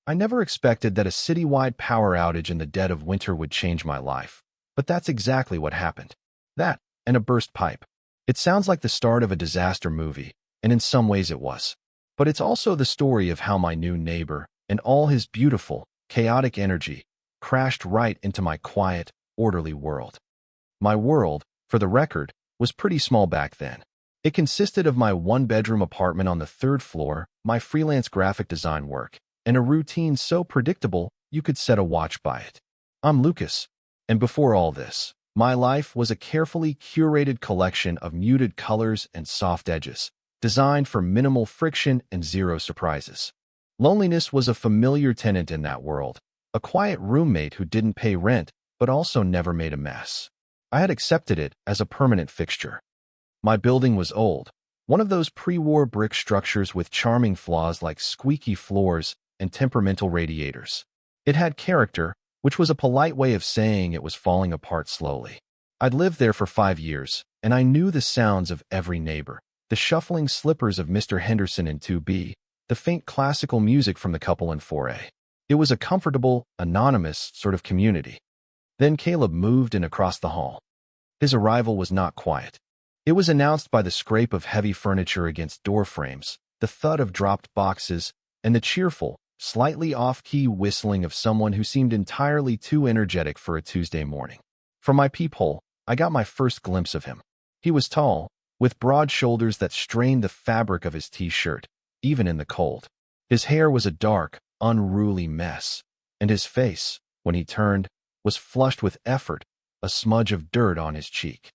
I never expected that a citywide power outage in the dead of winter would change my life. But that's exactly what happened. That, and a burst pipe. It sounds like the start of a disaster movie, and in some ways it was. But it's also the story of how my new neighbor, and all his beautiful, chaotic energy, crashed right into my quiet, orderly world. My world, for the record, was pretty small back then. It consisted of my one-bedroom apartment on the third floor, my freelance graphic design work, and a routine so predictable you could set a watch by it. I'm Lucas, and before all this, my life was a carefully curated collection of muted colors and soft edges, designed for minimal friction and zero surprises. Loneliness was a familiar tenant in that world, a quiet roommate who didn't pay rent but also never made a mess. I had accepted it as a permanent fixture. My building was old, one of those pre-war brick structures with charming flaws like squeaky floors and temperamental radiators. It had character, which was a polite way of saying it was falling apart slowly. I'd lived there for 5 years, and I knew the sounds of every neighbor, the shuffling slippers of Mr. Henderson in 2B, the faint classical music from the couple in 4A. It was a comfortable, anonymous sort of community. Then Caleb moved in across the hall. His arrival was not quiet. It was announced by the scrape of heavy furniture against door frames, the thud of dropped boxes, and the cheerful, slightly off-key whistling of someone who seemed entirely too energetic for a Tuesday morning. From my peephole, I got my first glimpse of him. He was tall, with broad shoulders that strained the fabric of his t-shirt, even in the cold. His hair was a dark, unruly mess, and his face, when he turned, was flushed with effort, a smudge of dirt on his cheek.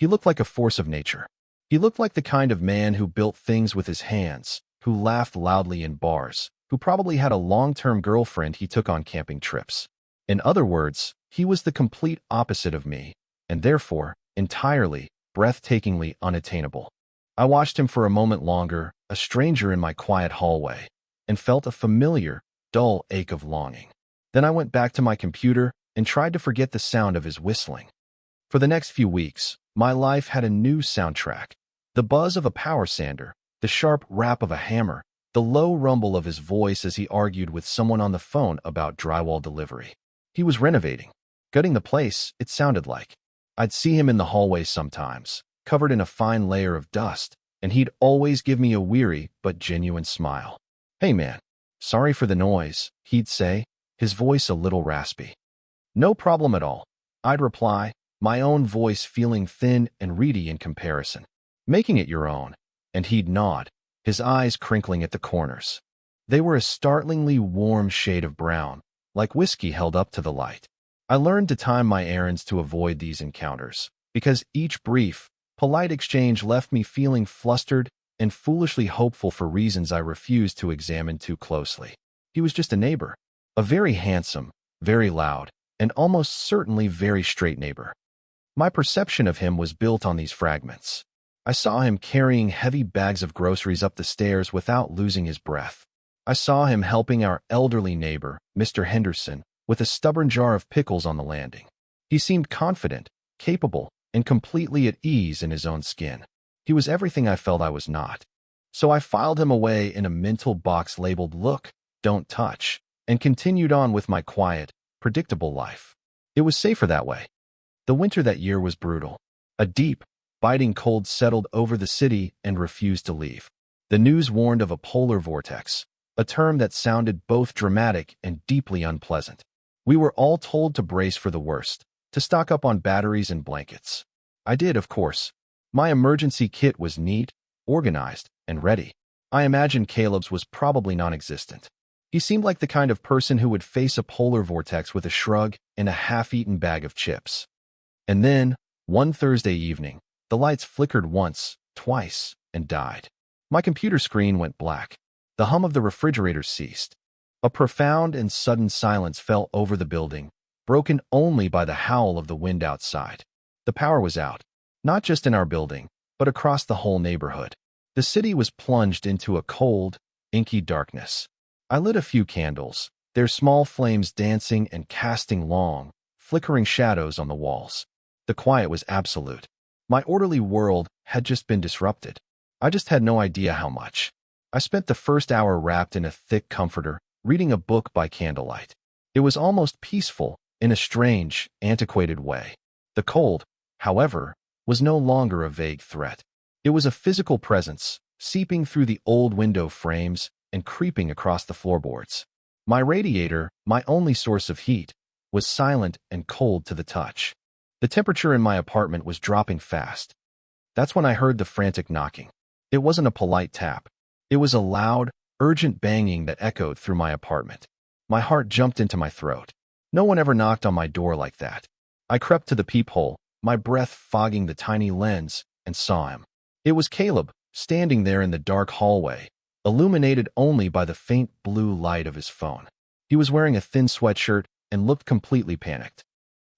He looked like a force of nature. He looked like the kind of man who built things with his hands, who laughed loudly in bars, who probably had a long-term girlfriend he took on camping trips. In other words, he was the complete opposite of me, and therefore, entirely, breathtakingly unattainable. I watched him for a moment longer, a stranger in my quiet hallway, and felt a familiar, dull ache of longing. Then I went back to my computer and tried to forget the sound of his whistling. For the next few weeks, my life had a new soundtrack. The buzz of a power sander, the sharp rap of a hammer, the low rumble of his voice as he argued with someone on the phone about drywall delivery. He was renovating. Gutting the place, it sounded like. I'd see him in the hallway sometimes, covered in a fine layer of dust, and he'd always give me a weary but genuine smile. "Hey man, sorry for the noise," he'd say, his voice a little raspy. "No problem at all," I'd reply, my own voice feeling thin and reedy in comparison. "Making it your own," and he'd nod, his eyes crinkling at the corners. They were a startlingly warm shade of brown, like whiskey held up to the light. I learned to time my errands to avoid these encounters, because each brief, polite exchange left me feeling flustered and foolishly hopeful for reasons I refused to examine too closely. He was just a neighbor, a very handsome, very loud, and almost certainly very straight neighbor. My perception of him was built on these fragments. I saw him carrying heavy bags of groceries up the stairs without losing his breath. I saw him helping our elderly neighbor, Mr. Henderson, with a stubborn jar of pickles on the landing. He seemed confident, capable, and completely at ease in his own skin. He was everything I felt I was not. So I filed him away in a mental box labeled "Look, Don't Touch," and continued on with my quiet, predictable life. It was safer that way. The winter that year was brutal. A deep, biting cold settled over the city and refused to leave. The news warned of a polar vortex, a term that sounded both dramatic and deeply unpleasant. We were all told to brace for the worst, to stock up on batteries and blankets. I did, of course. My emergency kit was neat, organized, and ready. I imagined Caleb's was probably non-existent. He seemed like the kind of person who would face a polar vortex with a shrug and a half-eaten bag of chips. And then, one Thursday evening, the lights flickered once, twice, and died. My computer screen went black. The hum of the refrigerator ceased. A profound and sudden silence fell over the building, broken only by the howl of the wind outside. The power was out, not just in our building, but across the whole neighborhood. The city was plunged into a cold, inky darkness. I lit a few candles, their small flames dancing and casting long, flickering shadows on the walls. The quiet was absolute. My orderly world had just been disrupted. I just had no idea how much. I spent the first hour wrapped in a thick comforter, reading a book by candlelight. It was almost peaceful, in a strange, antiquated way. The cold, however, was no longer a vague threat. It was a physical presence, seeping through the old window frames and creeping across the floorboards. My radiator, my only source of heat, was silent and cold to the touch. The temperature in my apartment was dropping fast. That's when I heard the frantic knocking. It wasn't a polite tap. It was a loud, urgent banging that echoed through my apartment. My heart jumped into my throat. No one ever knocked on my door like that. I crept to the peephole, my breath fogging the tiny lens, and saw him. It was Caleb, standing there in the dark hallway, illuminated only by the faint blue light of his phone. He was wearing a thin sweatshirt and looked completely panicked.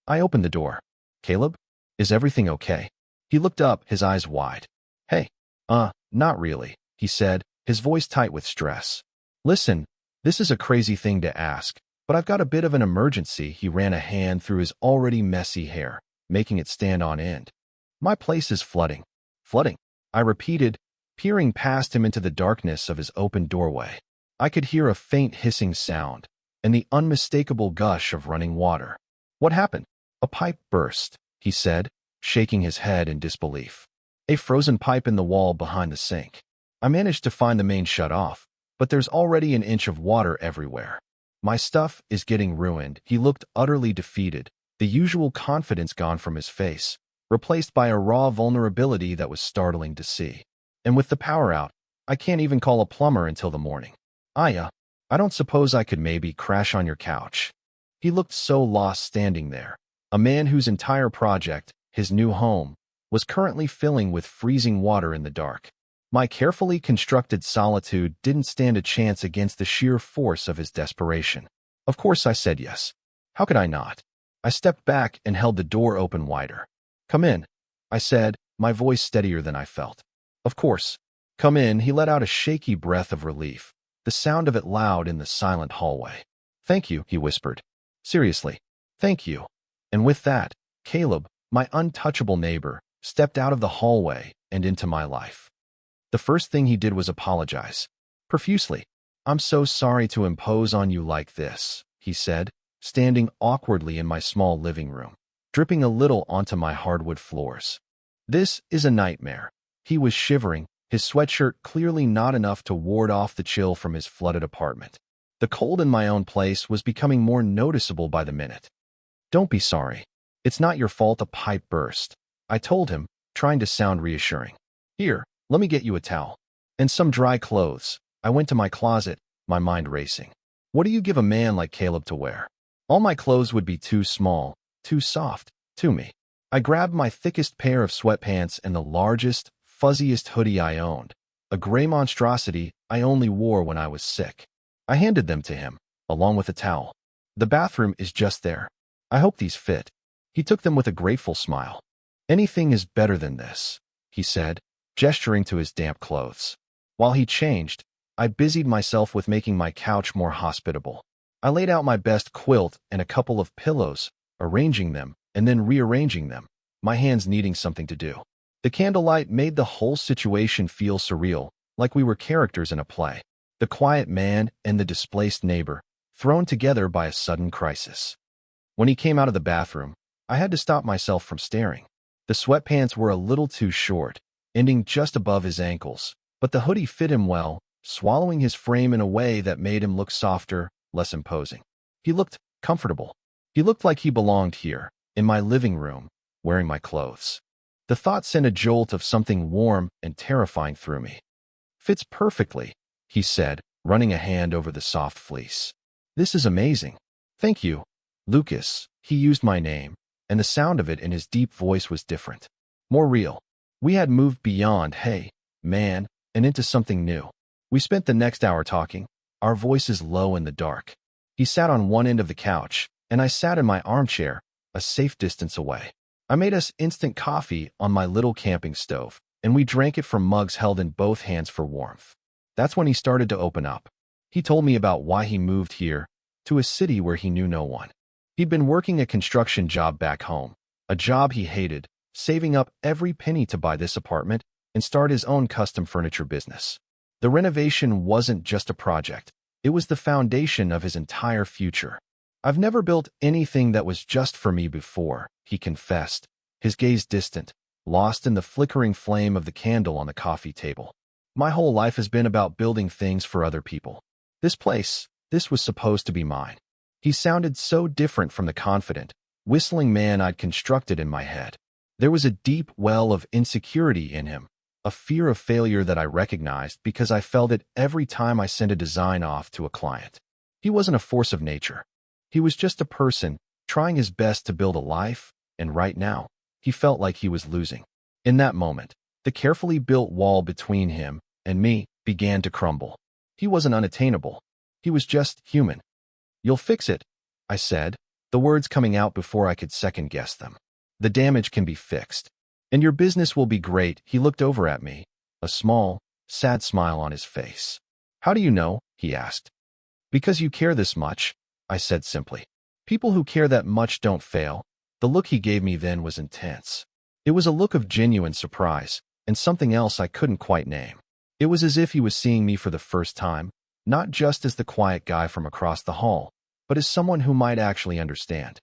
I opened the door. "Caleb, is everything okay?" He looked up, his eyes wide. "Hey, not really," he said, his voice tight with stress. "Listen, this is a crazy thing to ask, but I've got a bit of an emergency." He ran a hand through his already messy hair, making it stand on end. "My place is flooding." "Flooding?" I repeated, peering past him into the darkness of his open doorway. I could hear a faint hissing sound and the unmistakable gush of running water. "What happened?" "A pipe burst," he said, shaking his head in disbelief. "A frozen pipe in the wall behind the sink. I managed to find the main shut off, but there's already an inch of water everywhere. My stuff is getting ruined." He looked utterly defeated, the usual confidence gone from his face, replaced by a raw vulnerability that was startling to see. "And with the power out, I can't even call a plumber until the morning. I don't suppose I could maybe crash on your couch." He looked so lost standing there, a man whose entire project, his new home, was currently filling with freezing water in the dark. My carefully constructed solitude didn't stand a chance against the sheer force of his desperation. Of course I said yes. How could I not? I stepped back and held the door open wider. "Come in," I said, my voice steadier than I felt. "Of course. Come in." He let out a shaky breath of relief, the sound of it loud in the silent hallway. "Thank you," he whispered. "Seriously, thank you." And with that, Caleb, my untouchable neighbor, stepped out of the hallway and into my life. The first thing he did was apologize, profusely. "I'm so sorry to impose on you like this," he said, standing awkwardly in my small living room, dripping a little onto my hardwood floors. "This is a nightmare." He was shivering, his sweatshirt clearly not enough to ward off the chill from his flooded apartment. The cold in my own place was becoming more noticeable by the minute. "Don't be sorry. It's not your fault a pipe burst," I told him, trying to sound reassuring. "Here, let me get you a towel. And some dry clothes." I went to my closet, my mind racing. What do you give a man like Caleb to wear? All my clothes would be too small, too soft, to me. I grabbed my thickest pair of sweatpants and the largest, fuzziest hoodie I owned, a gray monstrosity I only wore when I was sick. I handed them to him, along with a towel. "The bathroom is just there. I hope these fit." He took them with a grateful smile. "Anything is better than this," he said, gesturing to his damp clothes. While he changed, I busied myself with making my couch more hospitable. I laid out my best quilt and a couple of pillows, arranging them and then rearranging them, my hands needing something to do. The candlelight made the whole situation feel surreal, like we were characters in a play. The quiet man and the displaced neighbor, thrown together by a sudden crisis. When he came out of the bathroom, I had to stop myself from staring. The sweatpants were a little too short, ending just above his ankles, but the hoodie fit him well, swallowing his frame in a way that made him look softer, less imposing. He looked comfortable. He looked like he belonged here, in my living room, wearing my clothes. The thought sent a jolt of something warm and terrifying through me. "Fits perfectly," he said, running a hand over the soft fleece. "This is amazing." "Thank you, Lucas." He used my name, and the sound of it in his deep voice was different, more real. We had moved beyond "hey, man," and into something new. We spent the next hour talking, our voices low in the dark. He sat on one end of the couch, and I sat in my armchair, a safe distance away. I made us instant coffee on my little camping stove, and we drank it from mugs held in both hands for warmth. That's when he started to open up. He told me about why he moved here, to a city where he knew no one. He'd been working a construction job back home, a job he hated, saving up every penny to buy this apartment and start his own custom furniture business. The renovation wasn't just a project. It was the foundation of his entire future. "I've never built anything that was just for me before," he confessed, his gaze distant, lost in the flickering flame of the candle on the coffee table. "My whole life has been about building things for other people. This was supposed to be mine." He sounded so different from the confident, whistling man I'd constructed in my head. There was a deep well of insecurity in him, a fear of failure that I recognized because I felt it every time I sent a design off to a client. He wasn't a force of nature. He was just a person trying his best to build a life, and right now, he felt like he was losing. In that moment, the carefully built wall between him and me began to crumble. He wasn't unattainable. He was just human. "You'll fix it," I said, the words coming out before I could second-guess them. "The damage can be fixed. And your business will be great." He looked over at me, a small, sad smile on his face. "How do you know?" he asked. "Because you care this much," I said simply. "People who care that much don't fail." The look he gave me then was intense. It was a look of genuine surprise, and something else I couldn't quite name. It was as if he was seeing me for the first time, not just as the quiet guy from across the hall, but as someone who might actually understand.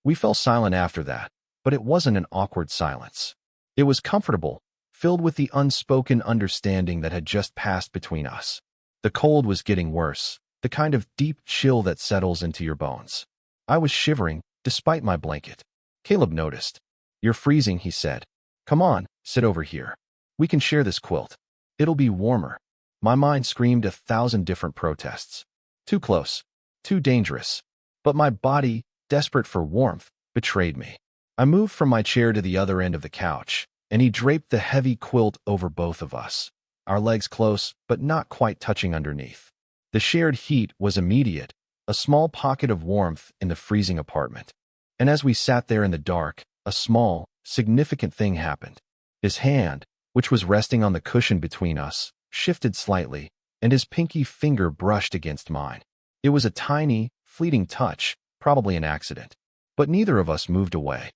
We fell silent after that, but it wasn't an awkward silence. It was comfortable, filled with the unspoken understanding that had just passed between us. The cold was getting worse, the kind of deep chill that settles into your bones. I was shivering, despite my blanket. Caleb noticed. "You're freezing," he said. "Come on, sit over here. We can share this quilt. It'll be warmer." My mind screamed 1,000 different protests. Too close. Too dangerous. But my body, desperate for warmth, betrayed me. I moved from my chair to the other end of the couch, and he draped the heavy quilt over both of us, our legs close but not quite touching underneath. The shared heat was immediate, a small pocket of warmth in the freezing apartment. And as we sat there in the dark, a small, significant thing happened. His hand, which was resting on the cushion between us, shifted slightly, and his pinky finger brushed against mine. It was a tiny, fleeting touch, probably an accident. But neither of us moved away.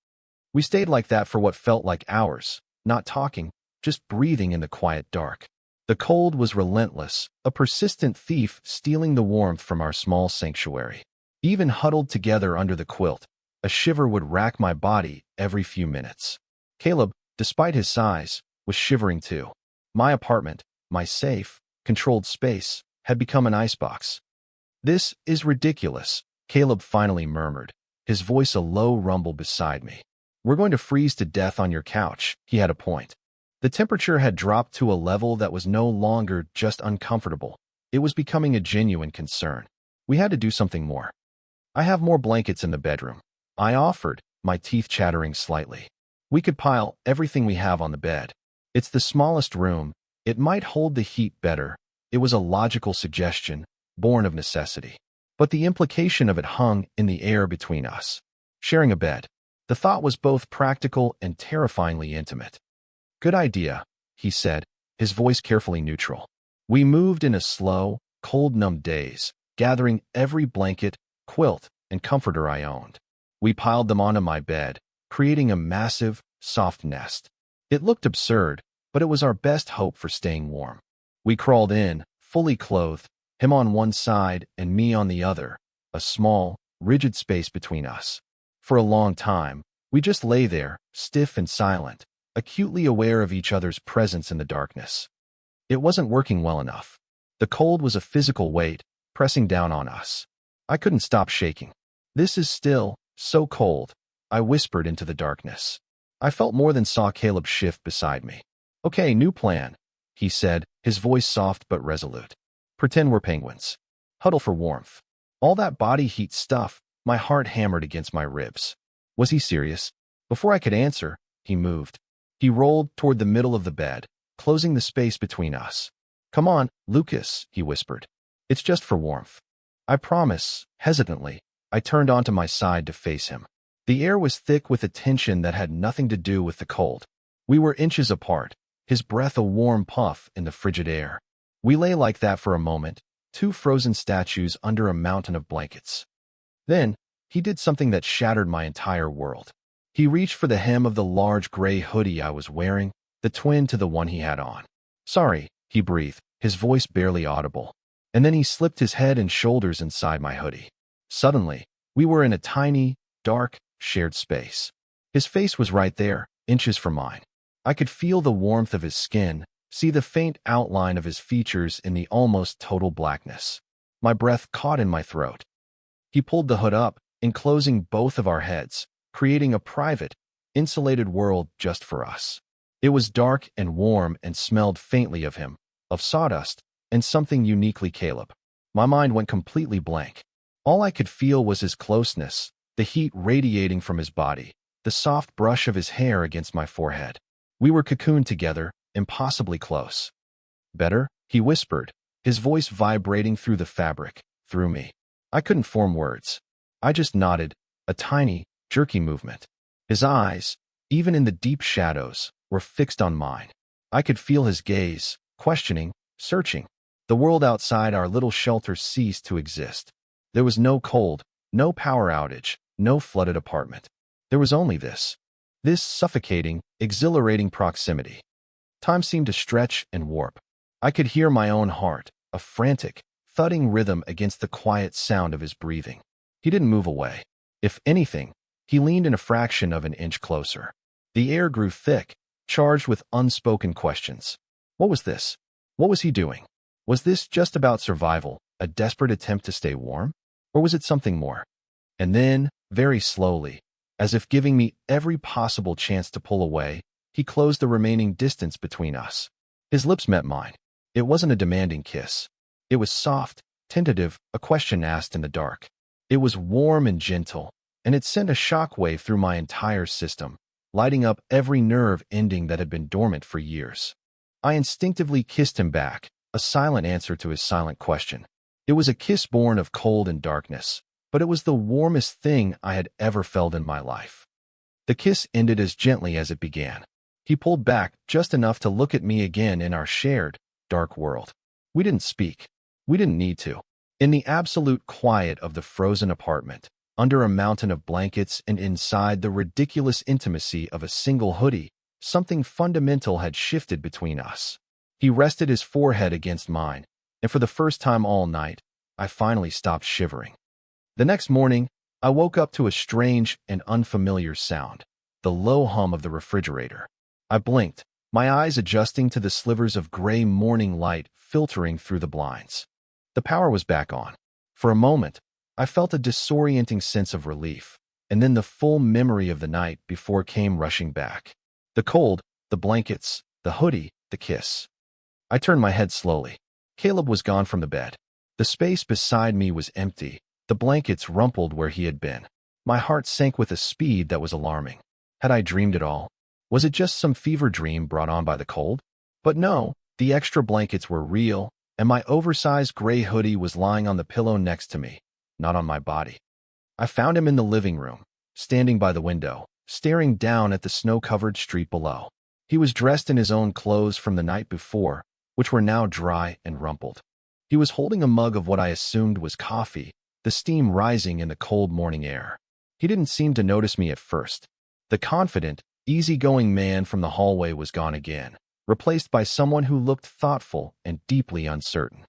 We stayed like that for what felt like hours, not talking, just breathing in the quiet dark. The cold was relentless, a persistent thief stealing the warmth from our small sanctuary. Even huddled together under the quilt, a shiver would rack my body every few minutes. Caleb, despite his size, was shivering too. My apartment, my safe, controlled space, had become an icebox. "This is ridiculous," Caleb finally murmured, his voice a low rumble beside me. "We're going to freeze to death on your couch." He had a point. The temperature had dropped to a level that was no longer just uncomfortable. It was becoming a genuine concern. We had to do something more. "I have more blankets in the bedroom," I offered, my teeth chattering slightly. "We could pile everything we have on the bed. It's the smallest room. It might hold the heat better." It was a logical suggestion, born of necessity. But the implication of it hung in the air between us. Sharing a bed. The thought was both practical and terrifyingly intimate. "Good idea," he said, his voice carefully neutral. We moved in a slow, cold-numb daze, gathering every blanket, quilt, and comforter I owned. We piled them onto my bed, creating a massive, soft nest. It looked absurd, but it was our best hope for staying warm. We crawled in, fully clothed, him on one side and me on the other, a small, rigid space between us. For a long time, we just lay there, stiff and silent, acutely aware of each other's presence in the darkness. It wasn't working well enough. The cold was a physical weight, pressing down on us. I couldn't stop shaking. "This is still so cold," I whispered into the darkness. I felt more than saw Caleb shift beside me. "Okay, new plan," he said, his voice soft but resolute. "Pretend we're penguins. Huddle for warmth." All that body heat stuff, my heart hammered against my ribs. Was he serious? Before I could answer, he moved. He rolled toward the middle of the bed, closing the space between us. "Come on, Lucas," he whispered. "It's just for warmth." "I promise." Hesitantly, I turned onto my side to face him. The air was thick with a tension that had nothing to do with the cold. We were inches apart, his breath a warm puff in the frigid air. We lay like that for a moment, two frozen statues under a mountain of blankets. Then, he did something that shattered my entire world. He reached for the hem of the large gray hoodie I was wearing, the twin to the one he had on. "Sorry," he breathed, his voice barely audible. and then he slipped his head and shoulders inside my hoodie. Suddenly, we were in a tiny, dark, shared space. His face was right there, inches from mine. I could feel the warmth of his skin, see the faint outline of his features in the almost total blackness. My breath caught in my throat. He pulled the hood up, enclosing both of our heads, creating a private, insulated world just for us. It was dark and warm and smelled faintly of him, of sawdust, and something uniquely Caleb. My mind went completely blank. All I could feel was his closeness, the heat radiating from his body, the soft brush of his hair against my forehead. We were cocooned together, impossibly close. "Better?" he whispered, his voice vibrating through the fabric, through me. I couldn't form words. I just nodded, a tiny, jerky movement. His eyes, even in the deep shadows, were fixed on mine. I could feel his gaze, questioning, searching. The world outside our little shelter ceased to exist. There was no cold, no power outage, no flooded apartment. There was only this suffocating, exhilarating proximity. Time seemed to stretch and warp. I could hear my own heart, a frantic, thudding rhythm against the quiet sound of his breathing. He didn't move away. If anything, he leaned in a fraction of an inch closer. The air grew thick, charged with unspoken questions. What was this? What was he doing? Was this just about survival, a desperate attempt to stay warm? Or was it something more? And then, very slowly, as if giving me every possible chance to pull away, he closed the remaining distance between us. His lips met mine. It wasn't a demanding kiss. It was soft, tentative, a question asked in the dark. It was warm and gentle, and it sent a shockwave through my entire system, lighting up every nerve ending that had been dormant for years. I instinctively kissed him back, a silent answer to his silent question. It was a kiss born of cold and darkness, but it was the warmest thing I had ever felt in my life. The kiss ended as gently as it began. He pulled back just enough to look at me again in our shared, dark world. We didn't speak. We didn't need to. In the absolute quiet of the frozen apartment, under a mountain of blankets and inside the ridiculous intimacy of a single hoodie, something fundamental had shifted between us. He rested his forehead against mine, and for the first time all night, I finally stopped shivering. The next morning, I woke up to a strange and unfamiliar sound, the low hum of the refrigerator. I blinked, my eyes adjusting to the slivers of gray morning light filtering through the blinds. The power was back on. For a moment, I felt a disorienting sense of relief, and then the full memory of the night before came rushing back. The cold, the blankets, the hoodie, the kiss. I turned my head slowly. Caleb was gone from the bed. The space beside me was empty, the blankets rumpled where he had been. My heart sank with a speed that was alarming. Had I dreamed it all? Was it just some fever dream brought on by the cold? But no, the extra blankets were real, and my oversized gray hoodie was lying on the pillow next to me, not on my body. I found him in the living room, standing by the window, staring down at the snow-covered street below. He was dressed in his own clothes from the night before, which were now dry and rumpled. He was holding a mug of what I assumed was coffee, the steam rising in the cold morning air. He didn't seem to notice me at first. The confident, easygoing man from the hallway was gone again, replaced by someone who looked thoughtful and deeply uncertain.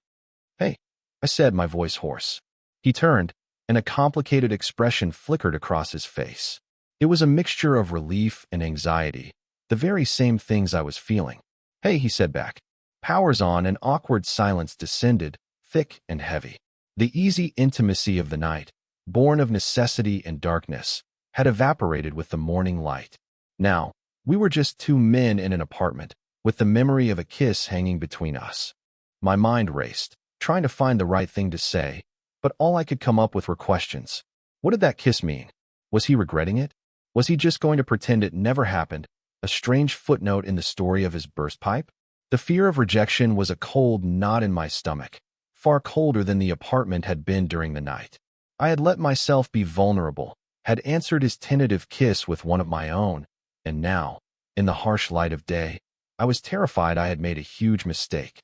"Hey," I said, my voice hoarse. He turned, and a complicated expression flickered across his face. It was a mixture of relief and anxiety, the very same things I was feeling. "Hey," he said back. Powers on, and awkward silence descended, thick and heavy. The easy intimacy of the night, born of necessity and darkness, had evaporated with the morning light. Now, we were just two men in an apartment, with the memory of a kiss hanging between us. My mind raced, trying to find the right thing to say, but all I could come up with were questions. What did that kiss mean? Was he regretting it? Was he just going to pretend it never happened, a strange footnote in the story of his burst pipe? The fear of rejection was a cold knot in my stomach, far colder than the apartment had been during the night. I had let myself be vulnerable, had answered his tentative kiss with one of my own, and now, in the harsh light of day, I was terrified I had made a huge mistake.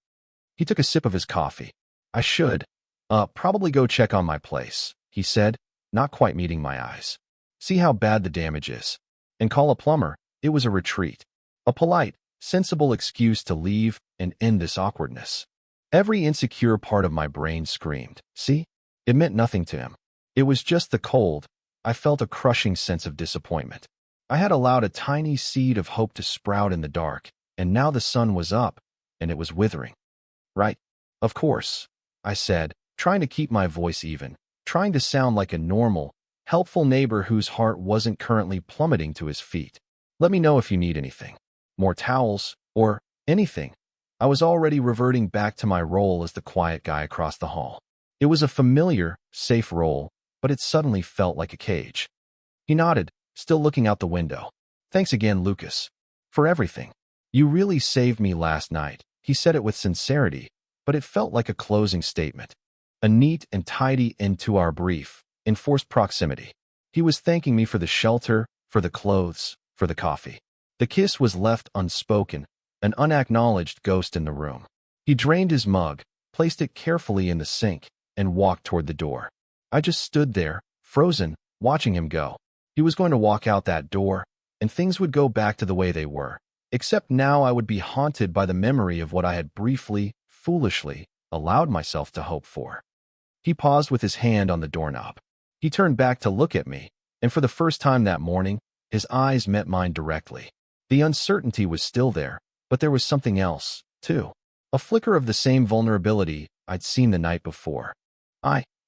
He took a sip of his coffee. "I should, probably go check on my place," he said, not quite meeting my eyes. "See how bad the damage is. And call a plumber." It was a retreat. A polite, sensible excuse to leave and end this awkwardness. Every insecure part of my brain screamed. See? It meant nothing to him. It was just the cold. I felt a crushing sense of disappointment. I had allowed a tiny seed of hope to sprout in the dark, and now the sun was up, and it was withering. Right? Of course, I said, trying to keep my voice even, trying to sound like a normal, helpful neighbor whose heart wasn't currently plummeting to his feet. Let me know if you need anything. More towels, or anything. I was already reverting back to my role as the quiet guy across the hall. It was a familiar, safe role, but it suddenly felt like a cage. He nodded, still looking out the window. Thanks again, Lucas. For everything. You really saved me last night. He said it with sincerity, but it felt like a closing statement. A neat and tidy end to our brief, enforced proximity. He was thanking me for the shelter, for the clothes, for the coffee. The kiss was left unspoken, an unacknowledged ghost in the room. He drained his mug, placed it carefully in the sink, and walked toward the door. I just stood there, frozen, watching him go. He was going to walk out that door, and things would go back to the way they were. Except now I would be haunted by the memory of what I had briefly, foolishly, allowed myself to hope for. He paused with his hand on the doorknob. He turned back to look at me, and for the first time that morning, his eyes met mine directly. The uncertainty was still there, but there was something else, too. A flicker of the same vulnerability I'd seen the night before.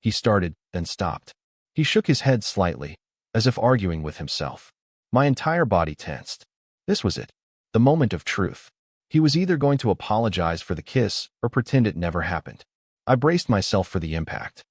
He started, then stopped. He shook his head slightly, as if arguing with himself. My entire body tensed. This was it. The moment of truth. He was either going to apologize for the kiss or pretend it never happened. I braced myself for the impact.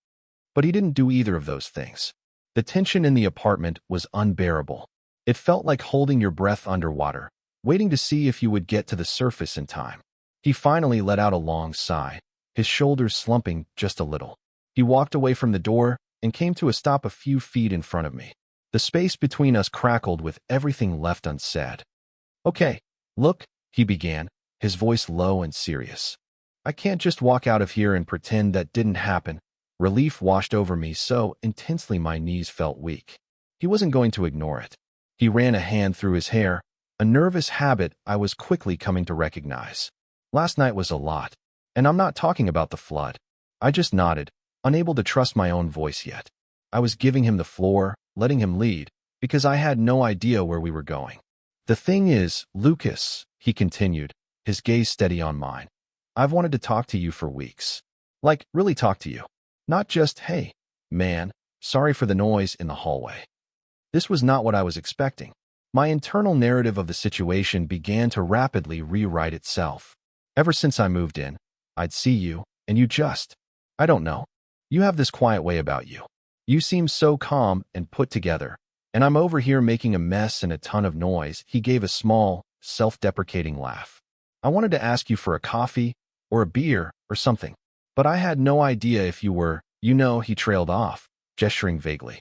But he didn't do either of those things. The tension in the apartment was unbearable. It felt like holding your breath underwater, waiting to see if you would get to the surface in time. He finally let out a long sigh, his shoulders slumping just a little. He walked away from the door and came to a stop a few feet in front of me. The space between us crackled with everything left unsaid. Okay, look, he began, his voice low and serious. I can't just walk out of here and pretend that didn't happen. Relief washed over me so intensely my knees felt weak. He wasn't going to ignore it. He ran a hand through his hair, a nervous habit I was quickly coming to recognize. Last night was a lot, and I'm not talking about the flood. I just nodded, unable to trust my own voice yet. I was giving him the floor, letting him lead, because I had no idea where we were going. The thing is, Lucas, he continued, his gaze steady on mine. I've wanted to talk to you for weeks. Like, really talk to you. Not just, hey, man, sorry for the noise in the hallway. This was not what I was expecting. My internal narrative of the situation began to rapidly rewrite itself. Ever since I moved in, I'd see you, and you just, I don't know. You have this quiet way about you. You seem so calm and put together, and I'm over here making a mess and a ton of noise. He gave a small, self-deprecating laugh. I wanted to ask you for a coffee, or a beer, or something, but I had no idea if you were, he trailed off, gesturing vaguely.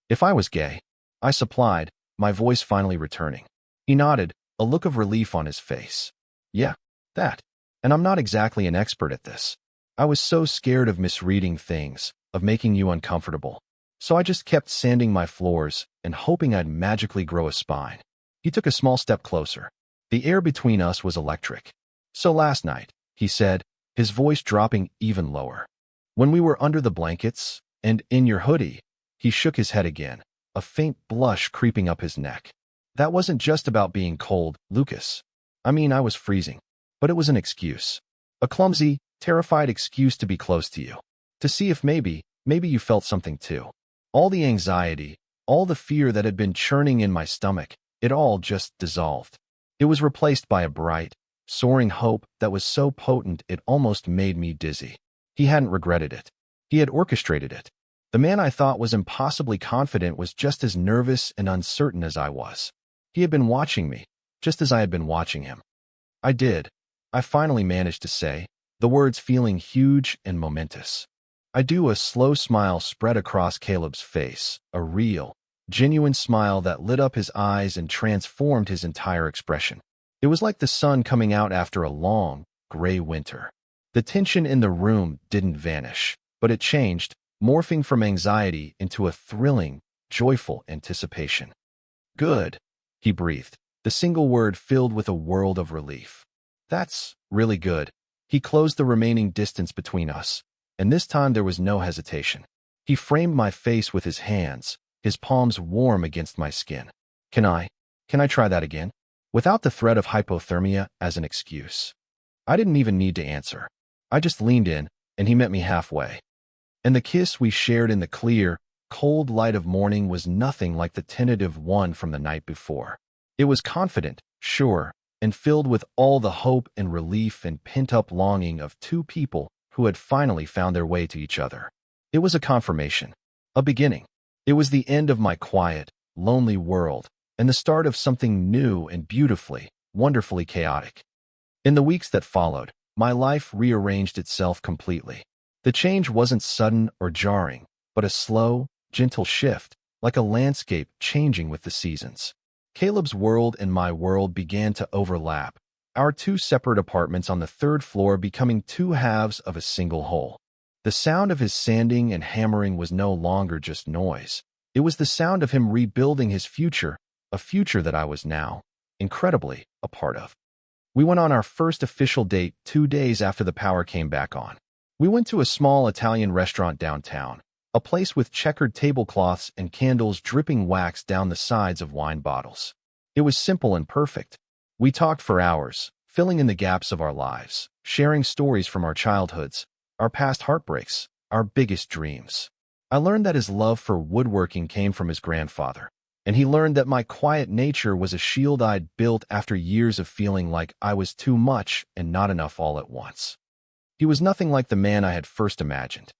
If I was gay, I supplied, my voice finally returning. He nodded, a look of relief on his face. Yeah, that. And I'm not exactly an expert at this. I was so scared of misreading things, of making you uncomfortable. So I just kept sanding my floors and hoping I'd magically grow a spine. He took a small step closer. The air between us was electric. So last night, he said, his voice dropping even lower. When we were under the blankets, and in your hoodie, he shook his head again, a faint blush creeping up his neck. That wasn't just about being cold, Lucas. I mean, I was freezing. But it was an excuse. A clumsy, terrified excuse to be close to you. To see if maybe you felt something too. All the anxiety, all the fear that had been churning in my stomach, it all just dissolved. It was replaced by a bright, soaring hope that was so potent it almost made me dizzy. He hadn't regretted it. He had orchestrated it. The man I thought was impossibly confident was just as nervous and uncertain as I was. He had been watching me, just as I had been watching him. I finally managed to say, the words feeling huge and momentous. I do. A slow smile spread across Caleb's face, a real, genuine smile that lit up his eyes and transformed his entire expression. It was like the sun coming out after a long, gray winter. The tension in the room didn't vanish, but it changed, morphing from anxiety into a thrilling, joyful anticipation. Good, he breathed, the single word filled with a world of relief. That's really good. He closed the remaining distance between us, and this time there was no hesitation. He framed my face with his hands, his palms warm against my skin. Can I try that again? Without the threat of hypothermia as an excuse. I didn't even need to answer. I just leaned in, and he met me halfway. And the kiss we shared in the clear, cold light of morning was nothing like the tentative one from the night before. It was confident, sure, and filled with all the hope and relief and pent-up longing of two people who had finally found their way to each other. It was a confirmation, a beginning. It was the end of my quiet, lonely world, and the start of something new and beautifully, wonderfully chaotic. In the weeks that followed, my life rearranged itself completely. The change wasn't sudden or jarring, but a slow, gentle shift, like a landscape changing with the seasons. Caleb's world and my world began to overlap, our two separate apartments on the third floor becoming two halves of a single whole. The sound of his sanding and hammering was no longer just noise. It was the sound of him rebuilding his future, a future that I was now, incredibly, a part of. We went on our first official date 2 days after the power came back on. We went to a small Italian restaurant downtown, a place with checkered tablecloths and candles dripping wax down the sides of wine bottles. It was simple and perfect. We talked for hours, filling in the gaps of our lives, sharing stories from our childhoods, our past heartbreaks, our biggest dreams. I learned that his love for woodworking came from his grandfather, and he learned that my quiet nature was a shield I'd built after years of feeling like I was too much and not enough all at once. He was nothing like the man I had first imagined.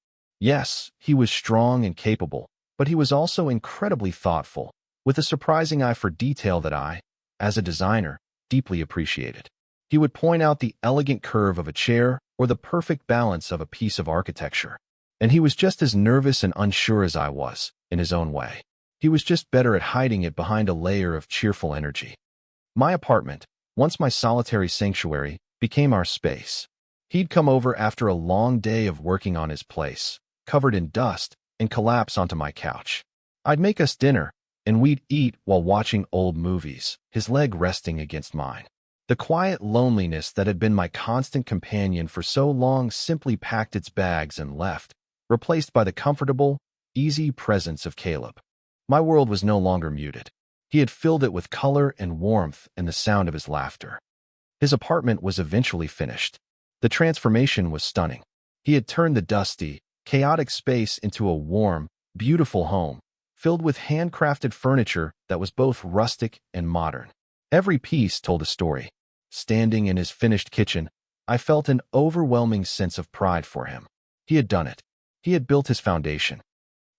Yes, he was strong and capable, but he was also incredibly thoughtful, with a surprising eye for detail that I, as a designer, deeply appreciated. He would point out the elegant curve of a chair or the perfect balance of a piece of architecture. And he was just as nervous and unsure as I was, in his own way. He was just better at hiding it behind a layer of cheerful energy. My apartment, once my solitary sanctuary, became our space. He'd come over after a long day of working on his place, covered in dust, and collapse onto my couch. I'd make us dinner, and we'd eat while watching old movies, his leg resting against mine. The quiet loneliness that had been my constant companion for so long simply packed its bags and left, replaced by the comfortable, easy presence of Caleb. My world was no longer muted. He had filled it with color and warmth and the sound of his laughter. His apartment was eventually finished. The transformation was stunning. He had turned the dusty, chaotic space into a warm, beautiful home, filled with handcrafted furniture that was both rustic and modern. Every piece told a story. Standing in his finished kitchen, I felt an overwhelming sense of pride for him. He had done it. He had built his foundation.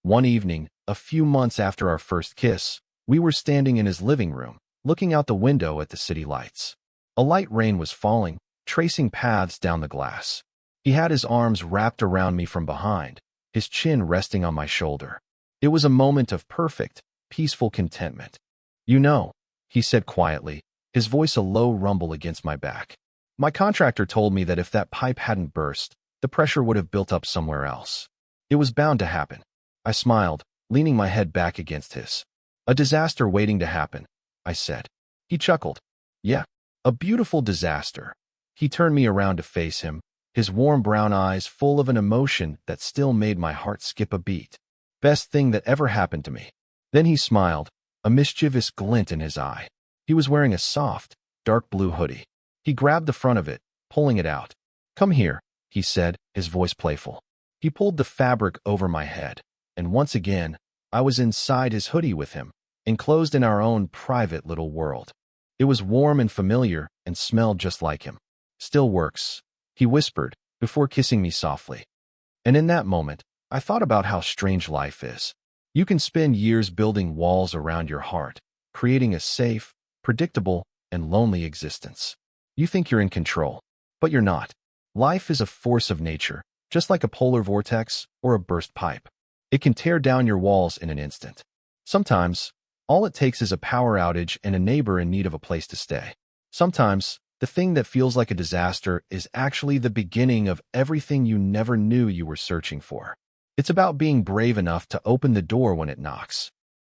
One evening, a few months after our first kiss, we were standing in his living room, looking out the window at the city lights. A light rain was falling, tracing paths down the glass. He had his arms wrapped around me from behind, his chin resting on my shoulder. It was a moment of perfect, peaceful contentment. "You know," he said quietly, his voice a low rumble against my back. "My contractor told me that if that pipe hadn't burst, the pressure would have built up somewhere else. It was bound to happen." I smiled, leaning my head back against his. "A disaster waiting to happen," I said. He chuckled. "Yeah, a beautiful disaster." He turned me around to face him, his warm brown eyes full of an emotion that still made my heart skip a beat. "Best thing that ever happened to me." Then he smiled, a mischievous glint in his eye. He was wearing a soft, dark blue hoodie. He grabbed the front of it, pulling it out. "Come here," he said, his voice playful. He pulled the fabric over my head, and once again, I was inside his hoodie with him, enclosed in our own private little world. It was warm and familiar and smelled just like him. "Still works," he whispered, before kissing me softly. And in that moment, I thought about how strange life is. You can spend years building walls around your heart, creating a safe, predictable, and lonely existence. You think you're in control, but you're not. Life is a force of nature, just like a polar vortex or a burst pipe. It can tear down your walls in an instant. Sometimes, all it takes is a power outage and a neighbor in need of a place to stay. Sometimes, the thing that feels like a disaster is actually the beginning of everything you never knew you were searching for. It's about being brave enough to open the door when it knocks,